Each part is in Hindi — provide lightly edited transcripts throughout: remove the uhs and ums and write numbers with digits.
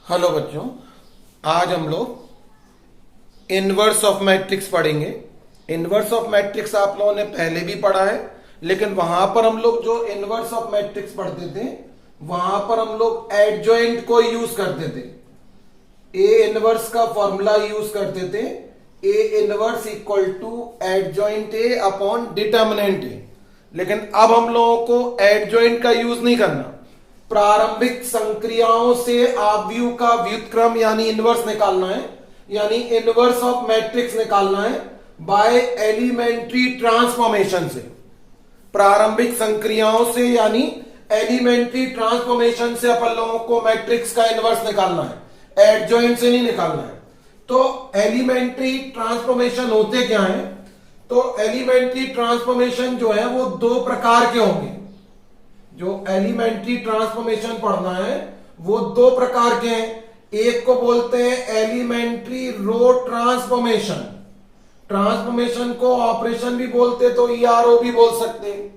हेलो बच्चों, आज हम लोग इनवर्स ऑफ मैट्रिक्स पढ़ेंगे। इनवर्स ऑफ मैट्रिक्स आप लोगों ने पहले भी पढ़ा है, लेकिन वहां पर हम लोग जो इनवर्स ऑफ मैट्रिक्स पढ़ते थे वहां पर हम लोग एडजॉइंट को यूज करते थे। ए इनवर्स का फॉर्मूला यूज करते थे, A inverse equal to adjoint A upon determinant A. लेकिन अब हम लोगों को एडजॉइंट का यूज नहीं करना, प्रारंभिक संक्रियाओं से आव्यूह का व्युत्क्रम यानी इनवर्स निकालना है, यानी इनवर्स ऑफ मैट्रिक्स निकालना है बाय एलिमेंट्री ट्रांसफॉर्मेशन से। प्रारंभिक संक्रियाओं से यानी एलिमेंट्री ट्रांसफॉर्मेशन से अपन लोगों को मैट्रिक्स का इनवर्स निकालना है, एडजॉइंट से नहीं निकालना है। तो एलिमेंट्री ट्रांसफॉर्मेशन होते क्या है? तो एलिमेंट्री ट्रांसफॉर्मेशन जो है वो दो प्रकार के होंगे। जो एलिमेंट्री ट्रांसफॉर्मेशन पढ़ना है वो दो प्रकार के हैं। एक को बोलते हैं एलिमेंट्री रो ट्रांसफॉर्मेशन। ट्रांसफॉर्मेशन को ऑपरेशन भी बोलते तो ईआरओ भी बोल सकते हैं,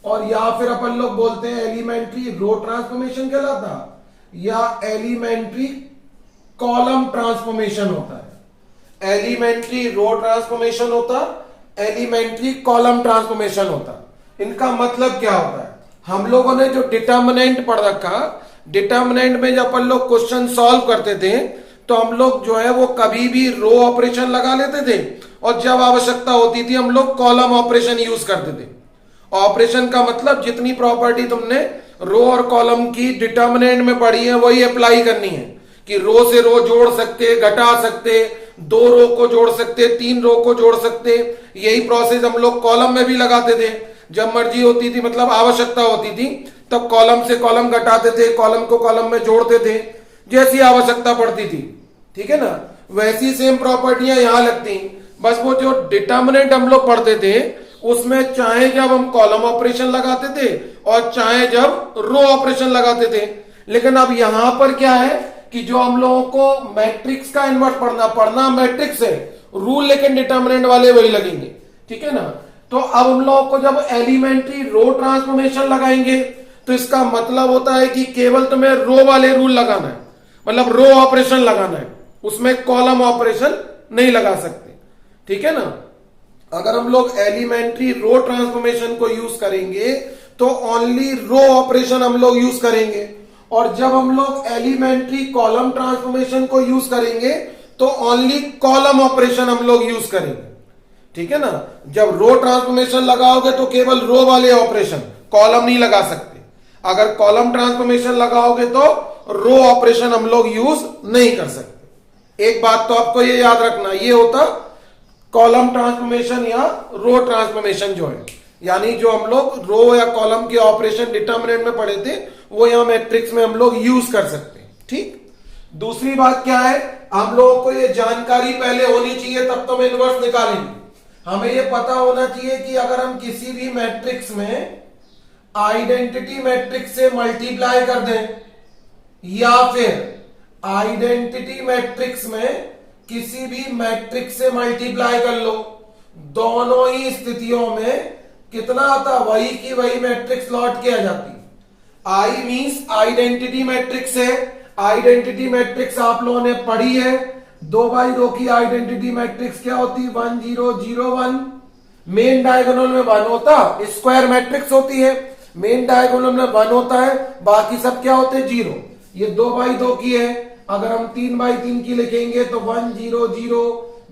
और या फिर अपन लोग बोलते हैं एलिमेंट्री रो ट्रांसफॉर्मेशन कहलाता, या एलिमेंट्री कॉलम ट्रांसफॉर्मेशन होता है। एलिमेंट्री रो ट्रांसफॉर्मेशन होता, एलिमेंट्री कॉलम ट्रांसफॉर्मेशन होता। इनका मतलब क्या होता है? हम लोगों ने जो डिटर्मिनेंट पढ़ रखा, डिटर्मिनेंट में जब अपन लोग क्वेश्चन सॉल्व करते थे तो हम लोग जो है वो कभी भी रो ऑपरेशन लगा लेते थे, और जब आवश्यकता होती थी हम लोग कॉलम ऑपरेशन यूज करते थे। ऑपरेशन का मतलब जितनी प्रॉपर्टी तुमने रो और कॉलम की डिटर्मिनेंट में पढ़ी है वही अप्लाई करनी है, कि रो से रो जोड़ सकते, घटा सकते, दो रो को जोड़ सकते, तीन रो को जोड़ सकते। यही प्रोसेस हम लोग कॉलम में भी लगाते थे। जब मर्जी होती थी, मतलब आवश्यकता होती थी, तब कॉलम से कॉलम घटाते थे, कॉलम को कॉलम में जोड़ते थे, जैसी आवश्यकता पड़ती थी। ठीक है ना? वैसी सेम प्रॉपर्टियां यहां लगती। बस वो जो डिटर्मिनेंट हम लोग पढ़ते थे उसमें चाहे जब हम कॉलम ऑपरेशन लगाते थे और चाहे जब रो ऑपरेशन लगाते थे। लेकिन अब यहां पर क्या है कि जो हम लोगों को मैट्रिक्स का इन्वर्स पढ़ना मैट्रिक्स है, रूल लेकिन डिटर्मिनेंट वाले वही लगेंगे। ठीक है ना? तो अब हम लोगों को जब एलिमेंट्री रो ट्रांसफॉर्मेशन लगाएंगे तो इसका मतलब होता है कि केवल तुम्हें रो वाले रूल लगाना है, मतलब रो ऑपरेशन लगाना है, उसमें कॉलम ऑपरेशन नहीं लगा सकते। ठीक है ना? अगर हम लोग एलिमेंट्री रो ट्रांसफॉर्मेशन को यूज करेंगे तो ओनली रो ऑपरेशन हम लोग यूज करेंगे, और जब हम लोग एलिमेंट्री कॉलम ट्रांसफॉर्मेशन को यूज करेंगे तो ओनली कॉलम ऑपरेशन हम लोग यूज करेंगे। ठीक है ना? जब रो ट्रांसफॉर्मेशन लगाओगे तो केवल रो वाले ऑपरेशन, कॉलम नहीं लगा सकते। अगर कॉलम ट्रांसफॉर्मेशन लगाओगे तो रो ऑपरेशन हम लोग यूज नहीं कर सकते। एक बात तो आपको ये याद रखना, ये होता कॉलम ट्रांसफॉर्मेशन या रो ट्रांसफॉर्मेशन जो है, यानी जो हम लोग रो या कॉलम के ऑपरेशन डिटर्मिनेंट में पढ़े थे वो यहां मैट्रिक्स में हम लोग यूज कर सकते हैं। ठीक। दूसरी बात क्या है, हम लोगों को ये जानकारी पहले होनी चाहिए, तब तो हम इनवर्स निकालेंगे। हमें ये पता होना चाहिए कि अगर हम किसी भी मैट्रिक्स में आइडेंटिटी मैट्रिक्स से मल्टीप्लाई कर दें, या फिर आइडेंटिटी मैट्रिक्स में किसी भी मैट्रिक्स से मल्टीप्लाई कर लो, दोनों ही स्थितियों में कितना आता, वही की वही मैट्रिक्स लौट के आ जाती। आई मींस आइडेंटिटी मैट्रिक्स है। आइडेंटिटी मैट्रिक्स आप लोगों ने पढ़ी है, 2x2 की आइडेंटिटी मैट्रिक्स क्या होती? 1 0 0 1। मेन डायगोनल में 1 होता, स्क्वायर मैट्रिक्स होती है, मेन डायगोनल में 1 होता है, बाकी सब क्या होते? 0। ये 2x2 की है। अगर हम 3x3 की लिखेंगे तो 1 0 0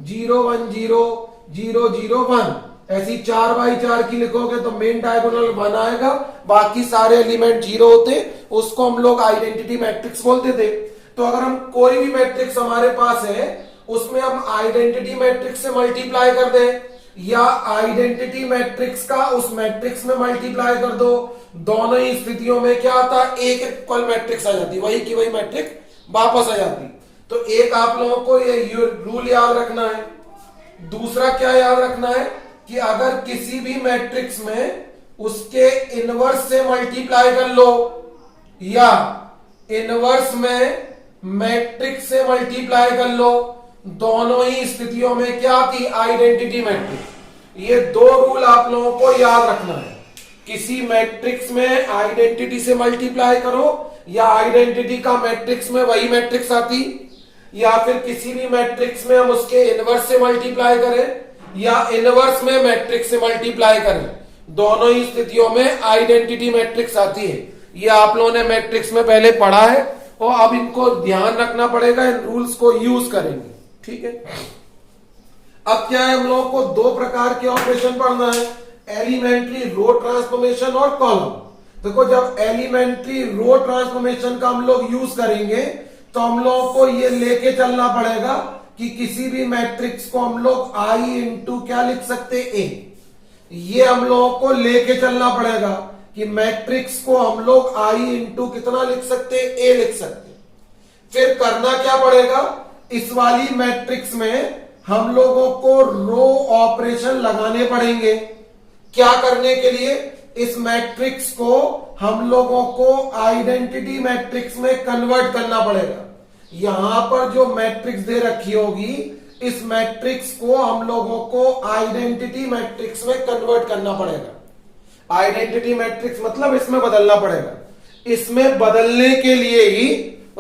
0 1 0 0 0 1। ऐसी 4x4 की लिखोगे तो मेन डायगोनल 1 आएगा, बाकी सारे एलिमेंट 0 होते, उसको हम लोग आइडेंटिटी मैट्रिक्स बोलते थे। तो अगर हम कोई भी मैट्रिक्स हमारे पास है उसमें हम आइडेंटिटी मैट्रिक्स से मल्टीप्लाई कर दें, या आइडेंटिटी मैट्रिक्स का उस मैट्रिक्स में मल्टीप्लाई कर दो, दोनों ही स्थितियों में क्या आता? एक इक्वल मैट्रिक्स आ जाती, वही की वही मैट्रिक्स वापस आ जाती। तो एक आप लोगों को ये रूल याद रखना है। दूसरा क्या याद रखना है कि अगर किसी भी मैट्रिक्स में उसके इनवर्स से मल्टीप्लाई कर लो, या इनवर्स में मैट्रिक्स से मल्टीप्लाई कर लो, दोनों ही स्थितियों में क्या थी? Identity matrix. ये दो रूल आप लोगों को याद रखना है। किसी मैट्रिक्स में आइडेंटिटी से मल्टीप्लाई करो या आइडेंटिटी का मैट्रिक्स में वही मैट्रिक्स आती, या फिर किसी भी मैट्रिक्स में हम उसके इनवर्स से मल्टीप्लाई करें या इनवर्स में मैट्रिक्स से मल्टीप्लाई करें, दोनों ही स्थितियों में आइडेंटिटी मैट्रिक्स आती है। ये आप लोगों ने मैट्रिक्स में पहले पढ़ा है और अब इनको ध्यान रखना पड़ेगा, इन रूल्स को यूज करेंगे। ठीक है, अब क्या है, हम लोगों को दो प्रकार के ऑपरेशन पढ़ना है, एलिमेंट्री रो ट्रांसफॉर्मेशन और कॉलम। देखो जब एलिमेंट्री रो ट्रांसफॉर्मेशन का हम लोग यूज करेंगे तो हम लोगों को ये लेके चलना पड़ेगा कि किसी भी मैट्रिक्स को हम लोग आई इंटू क्या लिख सकते, ए। ये हम लोगों को लेके चलना पड़ेगा कि मैट्रिक्स को हम लोग आई इंटू कितना लिख सकते, ए लिख सकते। फिर करना क्या पड़ेगा, इस वाली मैट्रिक्स में हम लोगों को रो ऑपरेशन लगाने पड़ेंगे। क्या करने के लिए, इस मैट्रिक्स को हम लोगों को आइडेंटिटी मैट्रिक्स में कन्वर्ट करना पड़ेगा। यहां पर जो मैट्रिक्स दे रखी होगी, इस मैट्रिक्स को हम लोगों को आइडेंटिटी मैट्रिक्स में कन्वर्ट करना पड़ेगा। आइडेंटिटी मैट्रिक्स मतलब इसमें बदलना पड़ेगा। इसमें बदलने के लिए ही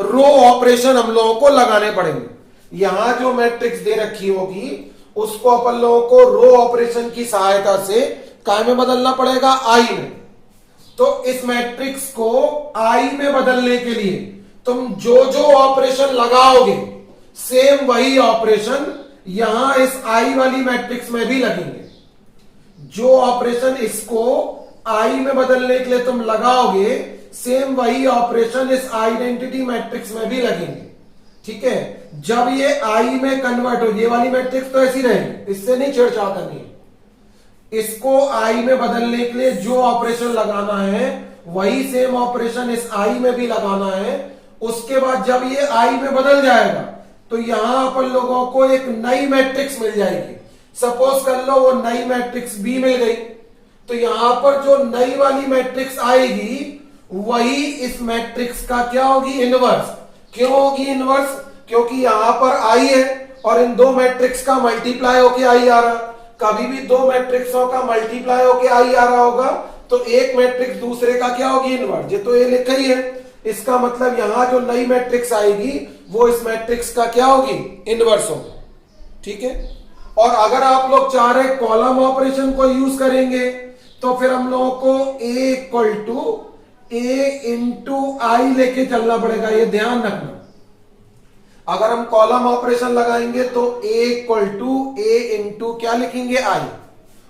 रो ऑपरेशन हम लोगों को लगाने पड़ेंगे। यहां जो मैट्रिक्स दे रखी होगी उसको अपन लोगों को रो ऑपरेशन की सहायता से काय में बदलना पड़ेगा, आई में। तो इस मैट्रिक्स को आई में बदलने के लिए तुम जो जो ऑपरेशन लगाओगे सेम वही ऑपरेशन यहां इस आई वाली मैट्रिक्स में भी लगेंगे। जो ऑपरेशन इसको आई में बदलने के लिए तुम लगाओगे सेम वही ऑपरेशन इस आइडेंटिटी मैट्रिक्स में भी लगेंगे। ठीक है, जब ये आई में कन्वर्ट हो, ये वाली मैट्रिक्स तो ऐसी रहेगी, इससे नहीं छेड़छाड़ करनी है। इसको आई में बदलने के लिए जो ऑपरेशन लगाना है वही सेम ऑपरेशन इस आई में भी लगाना है। उसके बाद जब ये आई में बदल जाएगा तो यहां अपन लोगों को एक नई मैट्रिक्स मिल जाएगी। सपोज कर लो वो नई मैट्रिक्स बी मिल गई, तो यहां पर जो नई वाली मैट्रिक्स आएगी वही इस मैट्रिक्स का क्या होगी, इनवर्स। क्यों होगी इनवर्स, क्योंकि यहां पर आई है और इन दो मैट्रिक्स का मल्टीप्लाई होके आई आ रहा। कभी भी दो मैट्रिक्सों का मल्टीप्लाई होके आई आ रहा होगा तो एक मैट्रिक्स दूसरे का क्या होगी, इनवर्स। ये तो ये लिखा ही है, इसका मतलब यहां जो नई मैट्रिक्स आएगी वो इस मैट्रिक्स का क्या होगी, इनवर्स होगी। ठीक है, और अगर आप लोग चाह रहे कॉलम ऑपरेशन को यूज करेंगे तो फिर हम लोगों को ए इक्वल टू ए इंटू आई लेके चलना पड़ेगा। ये ध्यान रखना, अगर हम कॉलम ऑपरेशन लगाएंगे तो ए इक्वल टू ए इंटू क्या लिखेंगे, आई।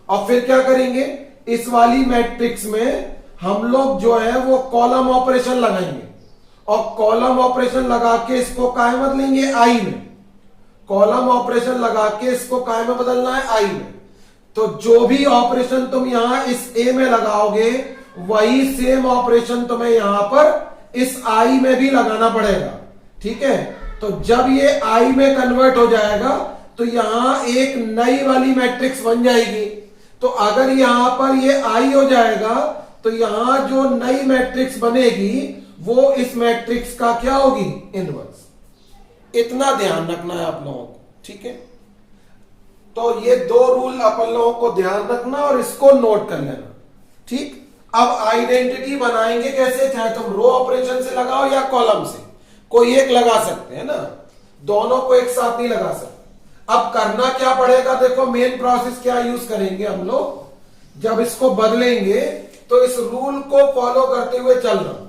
और फिर क्या करेंगे, इस वाली मैट्रिक्स में हम लोग जो है वो कॉलम ऑपरेशन लगाएंगे और कॉलम ऑपरेशन लगा के इसको काय में बदलेंगे, आई में। कॉलम ऑपरेशन लगा के इसको काय में बदलना है, आई में। तो जो भी ऑपरेशन तुम यहां इस ए में लगाओगे वही सेम ऑपरेशन तुम्हें यहां पर इस आई में भी लगाना पड़ेगा। ठीक है, तो जब ये आई में कन्वर्ट हो जाएगा तो यहां एक नई वाली मैट्रिक्स बन जाएगी। तो अगर यहां पर ये आई हो जाएगा तो यहां जो नई मैट्रिक्स बनेगी वो इस मैट्रिक्स का क्या होगी, इनवर्स। इतना ध्यान रखना है आप लोगों को। ठीक है, तो ये दो रूल अपन लोगों को ध्यान रखना और इसको नोट कर लेना। ठीक, अब आइडेंटिटी बनाएंगे कैसे, चाहे तुम रो ऑपरेशन से लगाओ या कॉलम से, कोई एक लगा सकते हैं ना, दोनों को एक साथ नहीं लगा सकते। अब करना क्या पड़ेगा, देखो मेन प्रोसेस क्या यूज करेंगे हम लोग। जब इसको बदलेंगे तो इस रूल को फॉलो करते हुए चलना।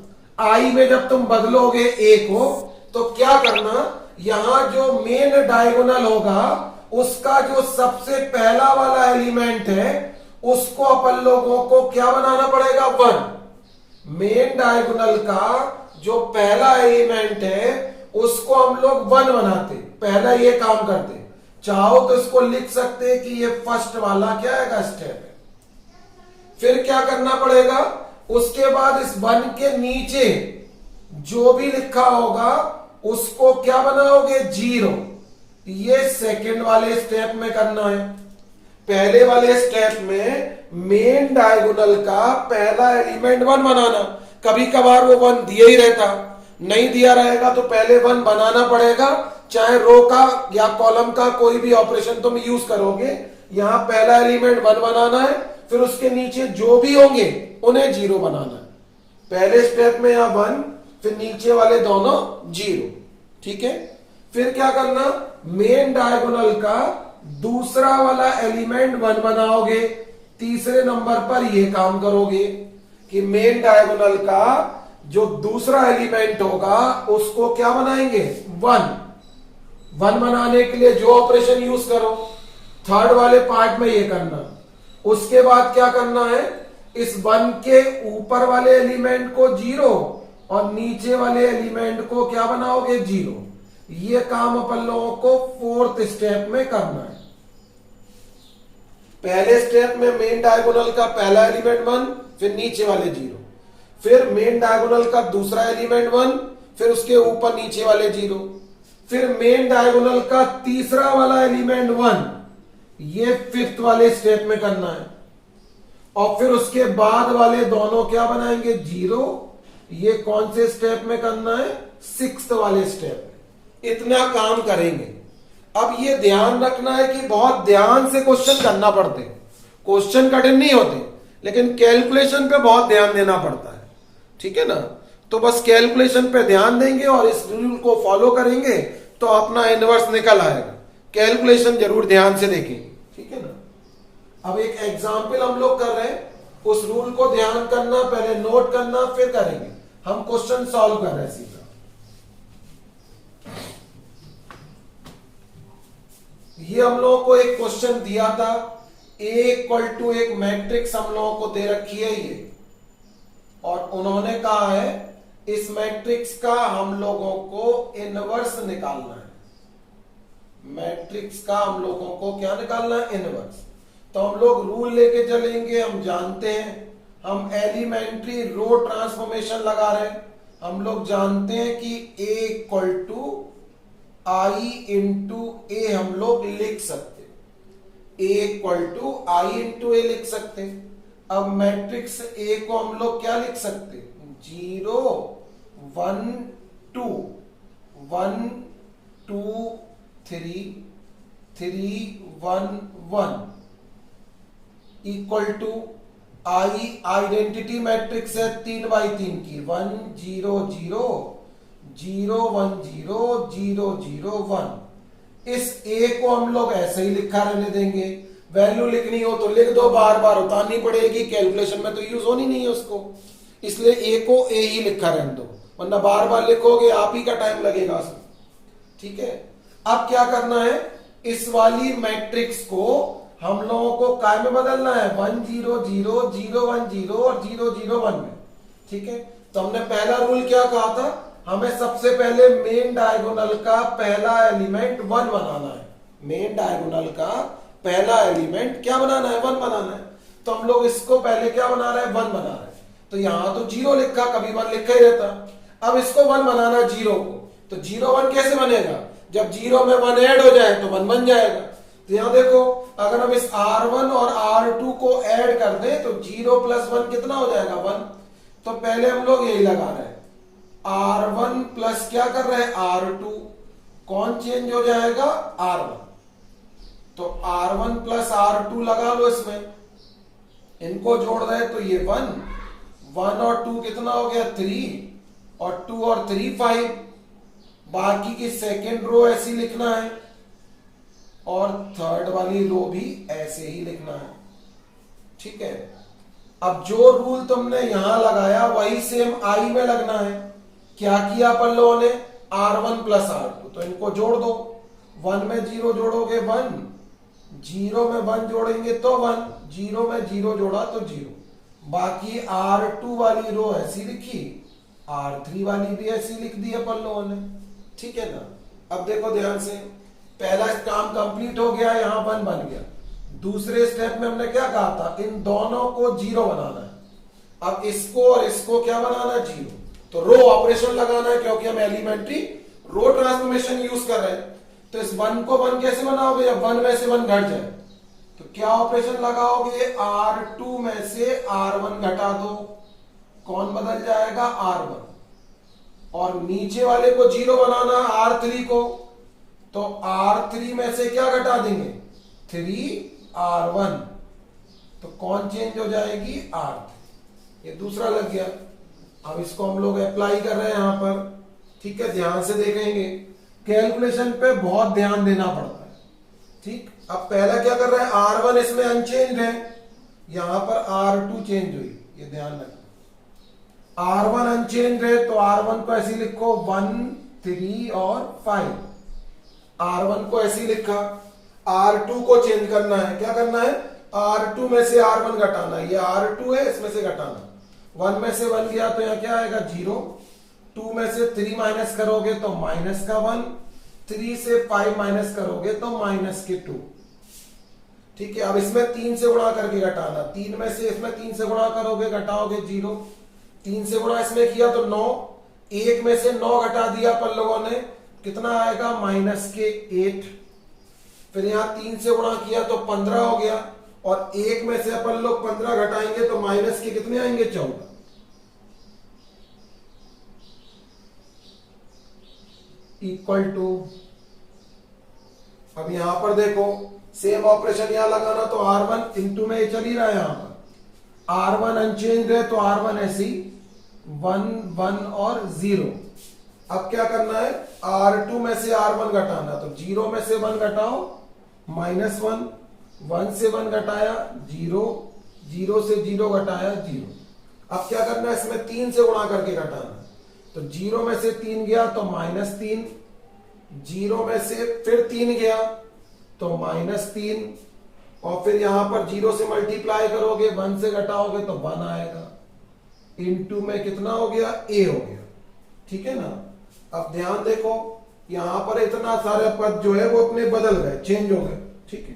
आई में जब तुम बदलोगे ए को तो क्या करना, यहां जो मेन डायगोनल होगा उसका जो सबसे पहला वाला एलिमेंट है उसको अपन लोगों को क्या बनाना पड़ेगा, 1। मेन डायगोनल का जो पहला एलिमेंट है उसको हम लोग 1 बनाते, पहला ये काम करते। चाहो तो इसको लिख सकते कि ये फर्स्ट वाला क्या है, स्टेप है। फिर क्या करना पड़ेगा, उसके बाद इस 1 के नीचे जो भी लिखा होगा उसको क्या बनाओगे, 0। ये सेकंड वाले स्टेप में करना है। पहले वाले स्टेप में मेन डायगोनल का पहला एलिमेंट 1 बनाना। कभी कभार वो 1 दिया ही रहता, नहीं दिया रहेगा तो पहले 1 बनाना पड़ेगा। चाहे रो का या कॉलम का कोई भी ऑपरेशन तुम यूज करोगे, यहां पहला एलिमेंट 1 बनाना है, फिर उसके नीचे जो भी होंगे उन्हें जीरो बनाना है। पहले स्टेप में यहां 1, फिर नीचे वाले दोनों 0। ठीक है, फिर क्या करना, मेन डायगोनल का दूसरा वाला एलिमेंट 1 बनाओगे। तीसरे नंबर पर यह काम करोगे कि मेन डायगोनल का जो दूसरा एलिमेंट होगा उसको क्या बनाएंगे, 1 बनाने के लिए जो ऑपरेशन यूज करो, थर्ड वाले पार्ट में ये करना। उसके बाद क्या करना है, इस 1 के ऊपर वाले एलिमेंट को 0 और नीचे वाले एलिमेंट को क्या बनाओगे, 0। ये काम अपन लोगों को फोर्थ स्टेप में करना है। पहले स्टेप में मेन डायगोनल का पहला एलिमेंट 1, फिर नीचे वाले 0, फिर मेन डायगोनल का दूसरा एलिमेंट 1, फिर उसके ऊपर नीचे वाले 0, फिर मेन डायगोनल का तीसरा वाला एलिमेंट 1, ये फिफ्थ वाले स्टेप में करना है। और फिर उसके बाद वाले दोनों क्या बनाएंगे, 0। ये कौन से स्टेप में करना है, सिक्स्थ वाले स्टेप में। इतना काम करेंगे। अब ये ध्यान रखना है कि बहुत ध्यान से क्वेश्चन करना पड़ते। क्वेश्चन कठिन नहीं होते, लेकिन कैलकुलेशन पे बहुत ध्यान देना पड़ता है। ठीक है ना, तो बस कैलकुलेशन पे ध्यान देंगे और इस रूल को फॉलो करेंगे तो अपना इनवर्स निकल आएगा। कैलकुलेशन जरूर ध्यान से देखेंगे। ठीक है ना, अब एक एग्जाम्पल हम लोग कर रहे हैं, उस रूल को ध्यान करना, पहले नोट करना, फिर करेंगे। हम क्वेश्चन सॉल्व कर रहे हैं सीधा। ये हम लोगों को एक क्वेश्चन दिया था, A इक्वल टू एक मैट्रिक्स हम लोगों को दे रखी है ये, और उन्होंने कहा है इस मैट्रिक्स का हम लोगों को इनवर्स निकालना है। मैट्रिक्स का हम लोगों को क्या निकालना है, इनवर्स। तो हम लोग रूल लेके चलेंगे। हम जानते हैं, हम एलिमेंट्री रो ट्रांसफॉर्मेशन लगा रहे हैं। हम लोग जानते हैं कि A equal to I into A हम लोग लिख सकते, A equal to I into A लिख सकते। अब मैट्रिक्स A को हम लोग क्या लिख सकते, 0 1 2 1 2 3 3 1 1 equal to I identity matrix है 3x3 की, 1 0 0 0 1 0 0 0 1। इस A को हम लोग ऐसे ही लिखा रहने देंगे। वैल्यू लिखनी हो तो लिख दो, बार बार उतारनी पड़ेगी, कैलकुलेशन में तो यूज होनी नहीं है उसको, इसलिए A को A ही लिखा रहने दो, वरना बार बार लिखोगे आप ही का टाइम लगेगा उसमें। ठीक है, अब क्या करना है, इस वाली मैट्रिक्स को हम लोगों को काय में बदलना है, 1 0 0 0 1 0 और 0 0 1 में। ठीक है, तो हमने पहला रूल क्या कहा था, हमें सबसे पहले मेन डायगोनल का पहला एलिमेंट 1 बनाना है। मेन डायगोनल का पहला एलिमेंट क्या बनाना है, 1 बनाना है। तो हम लोग इसको पहले क्या बना रहे हैं, 1 बना रहे हैं। तो यहां तो 0 लिखा, कभी 1 लिखा ही रहता। अब इसको 1 बनाना 0 को, तो 0 1 कैसे बनेगा, जब 0 में 1 ऐड हो जाए तो 1 बन जाएगा। तो यहां देखो, अगर हम इस R1 और R2 को ऐड कर दें तो 0 प्लस 1 कितना हो जाएगा, 1। तो पहले हम लोग यही लगा रहे हैं, R1 प्लस क्या कर रहे हैं, R2, कौन चेंज हो जाएगा, R1। तो R1 प्लस R2 लगा लो इसमें, इनको जोड़ रहे तो ये 1 1 और 2 कितना हो गया, 3, और 2 और 3 5। बाकी की सेकेंड रो ऐसी लिखना है और थर्ड वाली रो भी ऐसे ही लिखना है। ठीक है, अब जो रूल तुमने यहां लगाया वही सेम आई में लगना है। क्या किया अपन लोगों ने, R1 प्लस R2, तो इनको जोड़ दो। 1 में 0 जोड़ोगे 1, 0 में 1 जोड़ेंगे तो 1, 0 में 0 जोड़ा तो 0। बाकी R2 वाली रो ऐसी लिखी, R3 वाली भी ऐसी लिख दी अपन लोगों ने। ठीक है ना, अब देखो ध्यान से, पहला काम कंप्लीट हो गया, यहां 1 बन गया। दूसरे स्टेप में हमने क्या कहा था, इन दोनों को 0 बनाना है। अब इसको और इसको क्या बनाना है, 0। तो रो ऑपरेशन लगाना है, क्योंकि हम एलिमेंट्री रो ट्रांसफॉर्मेशन यूज कर रहे हैं। तो इस 1 को 1 कैसे बनाओगे, जब 1 में से 1 घट जाए तो क्या ऑपरेशन लगाओगे, R2 में से R1 घटा दो, कौन बदल जाएगा, R1। और नीचे वाले को 0 बनाना R3 को, तो R3 में से क्या घटा देंगे, 3R1। तो कौन चेंज हो जाएगी, आर। ये दूसरा लग गया। अब इसको हम लोग अप्लाई कर रहे हैं यहां पर, ठीक है, ध्यान से देखेंगे। कैलकुलेशन पे बहुत ध्यान देना पड़ता है, ठीक। अब पहला क्या कर रहा है, R1 इसमें अनचेंज है, यहां पर R2 चेंज हुई, ये ध्यान रखना। R1 अनचेंज है तो R1 को ऐसे लिखो 1, 3 और 5। R1 को ऐसे लिखा। R2 को चेंज करना है, क्या करना है, R2 में से R1 घटाना है, ये R2 है, इसमें से घटाना। 1 में से 1 गया तो यहाँ क्या आएगा, 0। 2 में से 3 माइनस करोगे तो माइनस का 1। 3 से 5 माइनस करोगे तो माइनस के 2, ठीक है। अब इसमें 3 से गुणा करके घटाना। 3 में से इसमें 3 से गुणा करोगे, घटाओगे 0। 3 से गुणा इसमें किया तो 9। 1 में से 9 घटा दिया अपन लोगों ने, कितना आएगा, माइनस के 8। फिर यहां 3 से गुणा किया तो 15 हो गया, और 1 में से अपन लोग 15 घटाएंगे तो माइनस के कितने आएंगे, 14। इक्वल टू, अब यहां पर देखो सेम ऑपरेशन यहां लगाना, तो R1 इंटू में ये चल ही रहा है, यहां पर R1 अनचेंज है तो R1 ऐसी 1, 1 और 0। अब क्या करना है, R2 में से R1 घटाना, तो 0 में से 1 घटाओ, माइनस 1। 1 से 1 घटाया 0, 0 से 0 घटाया 0। अब क्या करना है, इसमें 3 से गुणा करके घटाना, तो 0 में से 3 गया तो माइनस 3। 0 में से फिर 3 गया तो माइनस 3, और फिर यहां पर 0 से मल्टीप्लाई करोगे, 1 से घटाओगे तो 1 आएगा। इनटू में कितना हो गया, a हो गया, ठीक है ना। अब ध्यान देखो, यहां पर इतना सारे पद जो है वो अपने बदल गए, चेंज हो गए, ठीक है।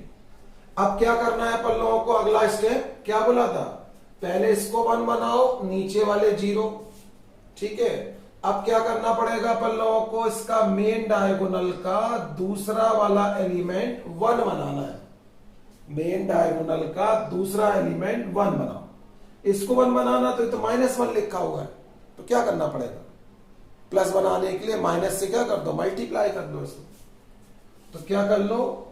अब क्या करना है अपन लोगों को, अगला स्टेप क्या बोला था, पहले इसको 1 बनाओ, नीचे वाले 0, ठीक है। अब क्या करना पड़ेगा अपन लोगों को, इसका मेन डायगोनल का दूसरा वाला एलिमेंट 1 बनाना है। मेन डायगोनल का दूसरा एलिमेंट 1 बनाओ। इसको 1 बनाना तो -1 लिखा हुआ है, तो क्या करना पड़ेगा, प्लस बनाने के लिए माइनस से क्या कर दो, मल्टीप्लाई कर दो इसको। तो क्या कर लो,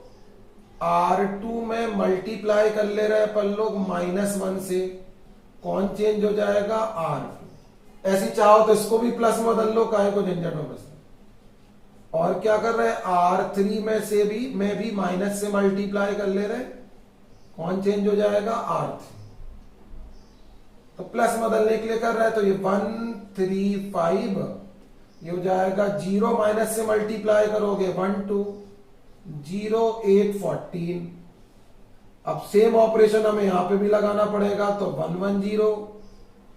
R2 में मल्टीप्लाई कर ले रहे अपन लोग -1 से, कौन चेंज हो जाएगा, R2। ऐसी चाहो तो इसको भी प्लस में बदल लो, काहे को झंझट में बस। और क्या कर रहे हैं, R3 में से भी माइनस से मल्टीप्लाई कर ले रहे, कौन चेंज हो जाएगा, R3। तो प्लस बदलने के लिए कर रहे हैं, तो ये 1, 3, 5 ये हो जाएगा 0, माइनस से मल्टीप्लाई करोगे 1, 2, 0, 8, 14। अब सेम ऑपरेशन हमें यहां पे भी लगाना पड़ेगा, तो 1, 1, 0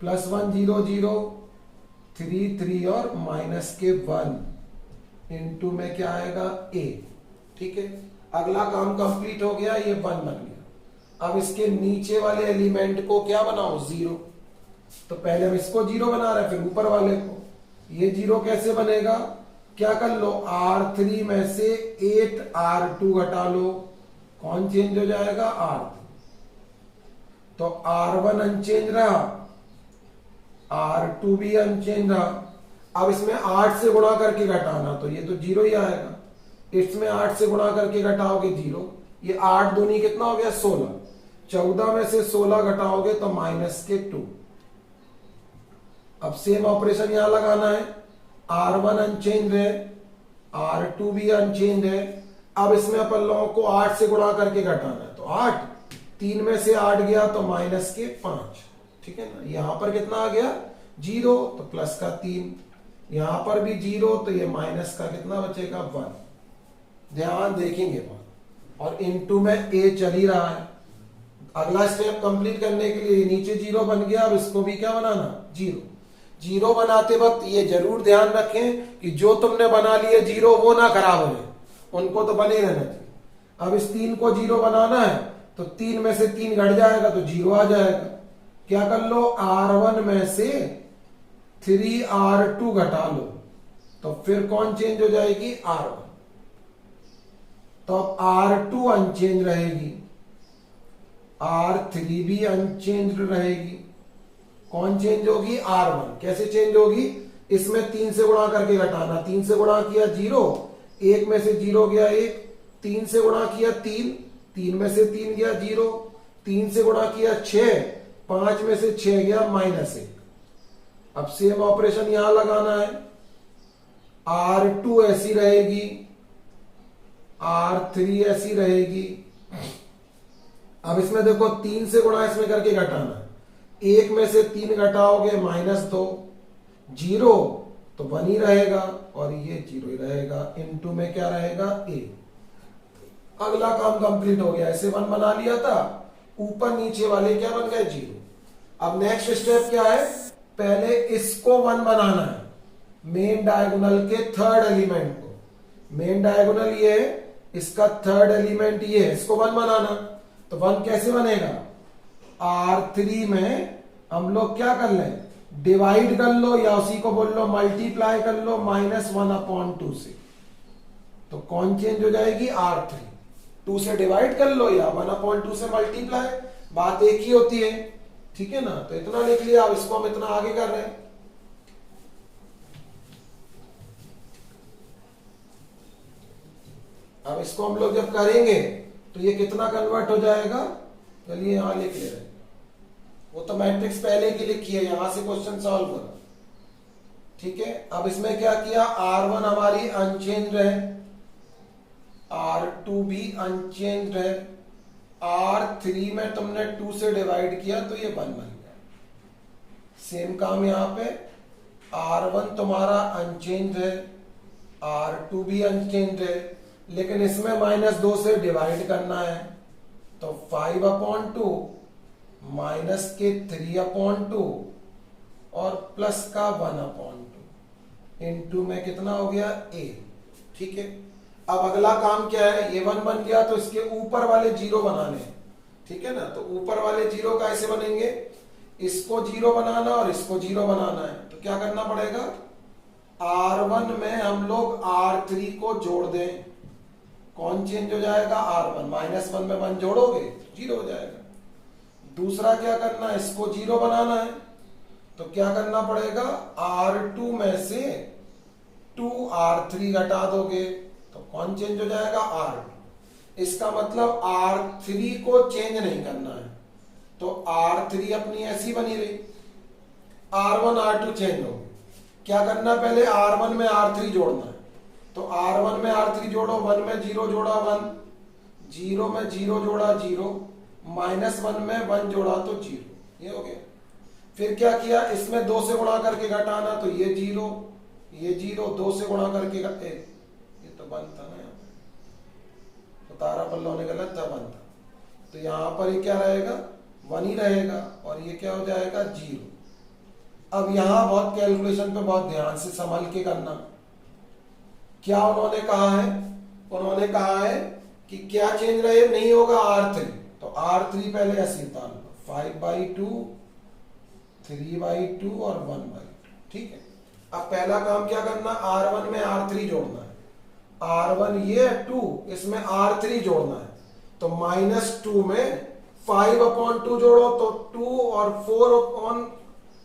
प्लस 1, 0, 0, 3, 3 और माइनस के 1 इनटू में क्या आएगा, a, ठीक है। अगला काम कंप्लीट हो गया, ये 1 बन गया। अब इसके नीचे वाले एलिमेंट को क्या बनाओ, 0। तो पहले हम इसको 0 बना रहे हैं, फिर ऊपर वाले को। ये 0 कैसे बनेगा, क्या कर लो, R3 में से 8 R2 घटा लो, कौन चेंज हो जाएगा, R2। तो R1 अनचेंज रहा, R2 भी अनचेंज रहा। अब इसमें 8 से गुणा करके घटाना, तो ये तो 0 ही आएगा। इसमें 8 से गुणा करके घटाओगे 0, ये 8 दूनी कितना हो गया, 16। 14 में से 16 घटाओगे तो माइनस के 2। अब सेम ऑपरेशन यहां लगाना है, R1 अनचेंज है, R2 भी अनचेंज है। अब इसमें अपन लोगों को 8 से गुणा करके घटाना है, तो 8, 3 में से 8 गया तो माइनस के 5, ठीक है ना। यहां पर कितना आ गया, 0, तो प्लस का 3, यहां पर भी 0, तो ये माइनस का कितना बचेगा, 1। ध्यान देखेंगे बात। और इनटू में a चल ही रहा है। अगला स्टेप कंप्लीट करने के लिए नीचे 0 बन गया, अब इसको भी क्या बनाना, 0। 0 बनाते वक्त ये जरूर ध्यान रखें कि जो तुमने बना लिए 0 वो ना खराब हो, उनको तो बने रहना चाहिए। अब इस 3 को 0 बनाना है, तो 3 में से 3 घट जाएगा तो 0 आ जाएगा। क्या कर लो, R1 में से 3 R2 घटा लो, तो फिर कौन चेंज हो जाएगी, R1। तो अब R2 अनचेंज रहेगी, R3 भी अनचेंज रहेगी, कौन चेंज होगी, R1। कैसे चेंज होगी, इसमें 3 से गुणा करके घटाना, 3 से गुणा किया 0, 1 में से 0 गया 1, 3 से गुणा किया 3, 3 में से 3 गया 0, 3 से गुणा किया 6, 5 में से 6 गया -1। अब सेम ऑपरेशन यहां लगाना है। R2 ऐसी रहेगी, R3 ऐसी रहेगी। अब इसमें देखो 3 से गुणा इसमें करके घटाना है। 1 में से 3 घटाओगे -2, 0 तो 1 ही रहेगा और ये 0 ही रहेगा। इनटू में क्या रहेगा a। अगला काम कंप्लीट हो गया। ऐसे 1 बना लिया था, ऊपर नीचे वाले क्या बन गए 0। अब नेक्स्ट स्टेप क्या है, पहले इसको 1 बनाना है, मेन डायगोनल के थर्ड एलिमेंट को। मेन डायगोनल ये है, इसका थर्ड एलिमेंट ये है, इसको 1 बनाना। तो 1 कैसे बनेगा, R3 में हम लोग क्या कर लें, डिवाइड कर लो या उसी को बोल लो मल्टीप्लाई कर लो -1/2 से। तो कौन चेंज हो जाएगी, R3। 2 से डिवाइड कर लो या 1/2 से मल्टीप्लाई, बात एक ही होती है, ठीक है ना। तो इतना लिख लिया। अब इसको हम इतना आगे कर रहे हैं। अब इसको हम लोग जब करेंगे तो ये कितना कन्वर्ट हो जाएगा, चलिए यहां लिख ले रहे हैं। वो तो मैट्रिक्स पहले की लिखी है, यहां से क्वेश्चन सॉल्व करो, ठीक है। अब इसमें क्या किया, R1 हमारी अनचेंज है, R2 भी अनचेंज है, R3 में तुमने 2 से डिवाइड किया तो ये 1 बन गया। सेम काम यहां पे, R1 तुम्हारा अनचेंज है, R2 भी अनचेंज है, लेकिन इसमें -2 से डिवाइड करना है। तो 5/2 माइनस के 3/2 और प्लस का 1/2 इनटू में कितना हो गया a, ठीक है। अब अगला काम क्या है, ये 1 बन गया तो इसके ऊपर वाले 0 बनाने हैं, ठीक है ना। तो ऊपर वाले 0 कैसे बनेंगे, इसको 0 बनाना और इसको 0 बनाना है। तो क्या करना पड़ेगा, R1 में हम लोग R3 को जोड़ दें। कौन चेंज हो जाएगा, R1। -1 में 1 जोड़ोगे 0 हो जाएगा। दूसरा क्या करना है, इसको 0 बनाना है। तो क्या करना पड़ेगा, R2 में से 2 R3 घटा दोगे तो कौन चेंज हो जाएगा, R2। इसका मतलब R3 को चेंज नहीं करना है। तो R3 अपनी ऐसी बनी रही, R1 R2 चेंज हो गए। क्या करना, पहले R1 में R3 जोड़ना है। तो R1 में R3 जोड़ो, 1 में 0 जोड़ा 1, 0 में 0 जोड़ा 0, -1 में 1 जोड़ा तो 0, ये हो गया। फिर क्या किया, इसमें 2 से गुणा करके घटाना, तो ये 0, ये 0, 2 से गुणा करके ये तो 1 था ना, यहाँ तो तारा पल्ला ने गलत था, 1 था। तो यहां पर ये क्या रहेगा, 1 ही रहेगा और ये क्या हो जाएगा 0। अब यहां बहुत कैलकुलेशन पे बहुत ध्यान से संभल के करना। क्या उन्होंने कहा है, उन्होंने कहा है कि क्या चेंज रहे नहीं होगा, R3। तो R3 पहले ऐसे उतार लो, 5/2, 3/2 और 1/2, ठीक है। अब पहला काम क्या करना, R1 में R3 जोड़ना है। R1 ये 2, इसमें R3 जोड़ना है। तो -2 में 5/2 जोड़ो तो 2 और 4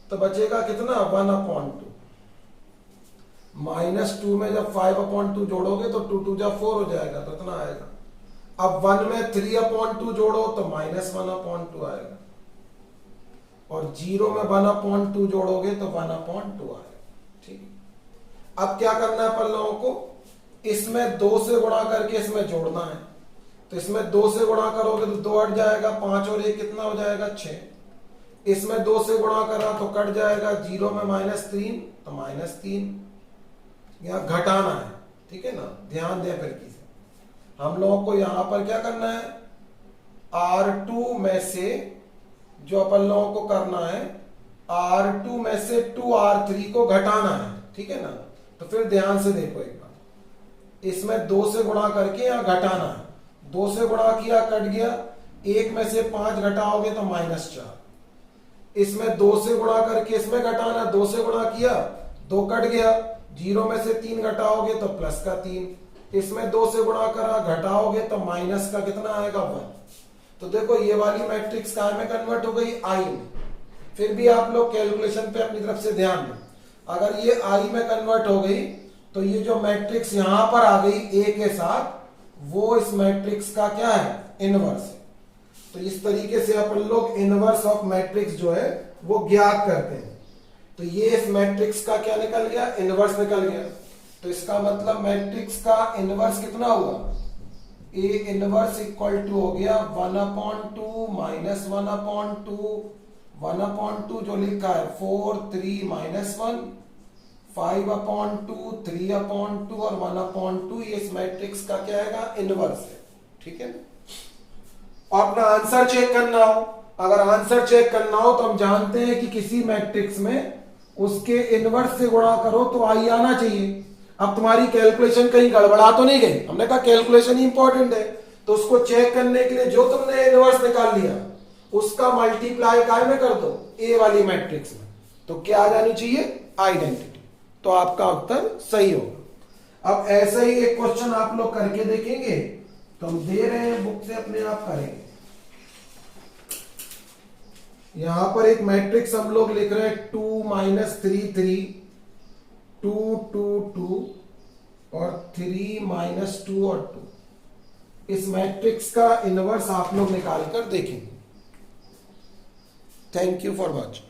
तो बचेगा कितना, 1/2। -2 में जब 5/2 जोड़ोगे तो 2 2 जा 4 हो जाएगा, तो इतना आएगा। अब 1 में 3/2 जोड़ो तो -1/2 आएगा, और 0 में 1/2 जोड़ोगे तो 1/2 आएगा, ठीक। अब क्या करना है अपन लोगों को, इसमें 2 से गुणा करके इसमें जोड़ना है। तो इसमें 2 से गुणा करोगे तो 2 हट जाएगा, 5 और 1 कितना हो जाएगा 6। इसमें 2 से गुणा करा तो कट जाएगा, 0 में -3 तो -3। यहां घटाना है, ठीक है ना, ध्यान दें। फिर किसे हम लोगों को यहां पर क्या करना है, R2 में से जो अपन लोगों को करना है, R2 में से 2 R3 को घटाना है, ठीक है ना। तो फिर ध्यान से देखो एक बार, इसमें 2 से गुणा करके यहां घटाना है। 2 से गुणा किया, कट गया, 1 में से 5 घटाओगे तो -4। इसमें 2 से गुणा करके इसमें घटाना, 2 से गुणा किया, 2 कट गया, 0 में से 3 घटाओगे तो प्लस का 3। इसमें 2 से गुणा करा, घटाओगे तो माइनस का कितना आएगा 1। तो देखो ये वाली मैट्रिक्स काय में कन्वर्ट हो गई, आई में। फिर भी आप लोग कैलकुलेशन पे अपनी तरफ से ध्यान दें। अगर ये आई में कन्वर्ट हो गई तो ये जो मैट्रिक्स यहां पर आ गई ए के साथ, वो इस मैट्रिक्स का क्या है, इनवर्स है। तो इस तरीके से अपन लोग इनवर्स ऑफ मैट्रिक्स जो है वो ज्ञात करते हैं। तो ये इस मैट्रिक्स का क्या निकल गया, इनवर्स निकल गया। तो इसका मतलब मैट्रिक्स का इनवर्स कितना हुआ, ए इनवर्स इक्वल टू हो गया 1/2 माइनस 1/2, 1/2 जो लिखा है 4 3 -1, 5/2 3/2 और 1/2, ये इस मैट्रिक्स का क्या है, इनवर्स है। ठीक है। और अपना आंसर चेक करना हो, अगर आंसर चेक करना हो तो हम जानते हैं कि किसी मैट्रिक्स में उसके इनवर्स से गुणा करो तो आई आना चाहिए। अब तुम्हारी कैलकुलेशन कहीं गड़बड़ा तो नहीं गई, हमने कहा कैलकुलेशन इंपॉर्टेंट है, तो उसको चेक करने के लिए जो तुमने इनवर्स निकाल लिया उसका मल्टीप्लाई काय में कर दो, ए वाली मैट्रिक्स में, तो क्या आ जानी चाहिए, आइडेंटिटी। तो आपका उत्तर सही होगा। अब ऐसा ही एक क्वेश्चन आप लोग करके देखेंगे, तो हम दे रहे हैं बुक से, अपने आप करेंगे। यहां पर एक मैट्रिक्स हम लोग लिख रहे हैं 2 - 3 3, 2 2 2 और 3 - 2 और 2। इस मैट्रिक्स का इनवर्स आप लोग निकाल कर देखेंगे। Thank you for watching.